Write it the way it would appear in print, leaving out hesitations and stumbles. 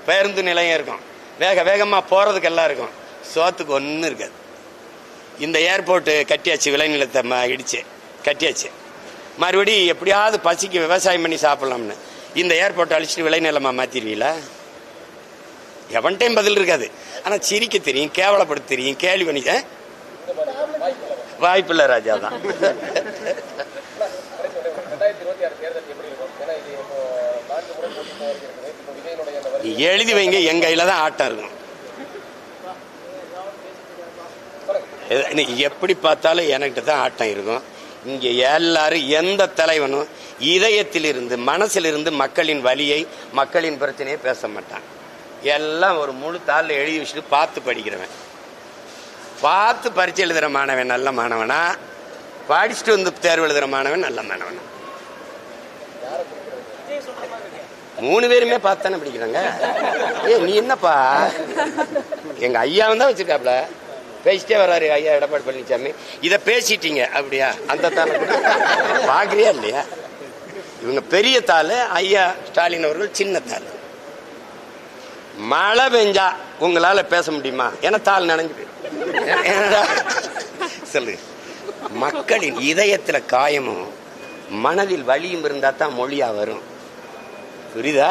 பேருந்து நிலையம் இருக்கும், வேகமாக போகிறதுக்கெல்லாம் இருக்கும், சோத்துக்கு ஒன்றும் இருக்காது. இந்த ஏர்போர்ட்டு கட்டியாச்சு, விளைநிலத்தை இடிச்சு கட்டியாச்சு. மறுபடி எப்படியாவது பசிக்கு விவசாயம் பண்ணி சாப்பிட்லாம்னு இந்த ஏர்போர்ட்டை அழிச்சிட்டு விளைநிலமாக மாற்றிடுவீங்களா? எவன்டையும் பதில் இருக்காது. ஆனால் சிரிக்க தெரியும், கேவலப்படுத்த தெரியும், கேள்வி பண்ணிக்க வாய்ப்பில்லை. ராஜா தான். எழுதி வைங்க, எங்க கையில தான் ஆட்டம் இருக்கும். எப்படி பார்த்தாலும் என்கிட்ட தான் ஆட்டம் இருக்கும். இங்க எல்லாரும் எந்த தலைவனும் இதயத்திலிருந்து மனசிலிருந்து மக்களின் வலியை மக்களின் பிரச்சனையை பேச மாட்டான். எல்லாம் ஒரு முழு தாளில் எழுதி வச்சுட்டு பார்த்து படிக்கிறவன், பார்த்து பரீட்சை எழுதுகிற மாணவன் நல்ல மாணவனா, படிச்சுட்டு வந்து தேர்வு எழுதுகிற மாணவன் நல்ல மாணவனா? 3 பேருமே பார்த்து தானே படிக்கிறாங்க. நீ என்னப்பா, எங்க ஐயாவும் தான் வச்சிருக்காப்ல, பேசிட்டே வர்றாரு ஐயா எடப்பாடி பழனிசாமி. இதை பேசிட்டீங்க அப்படியா? அந்த தாளை பார்க்குறியா இல்லையா? இவங்க பெரிய தாள், ஐயா ஸ்டாலின் அவர்கள் சின்ன தாள். மழை பெஞ்சா உங்களால பேச முடியுமா? ஏன்னா தாள் நனைஞ்சு போயிடும். சொல்லு, மக்களின் இதயத்துல காயமும் மனதில் வலியும் இருந்தா தான் மொழியா வரும். புரியுதா?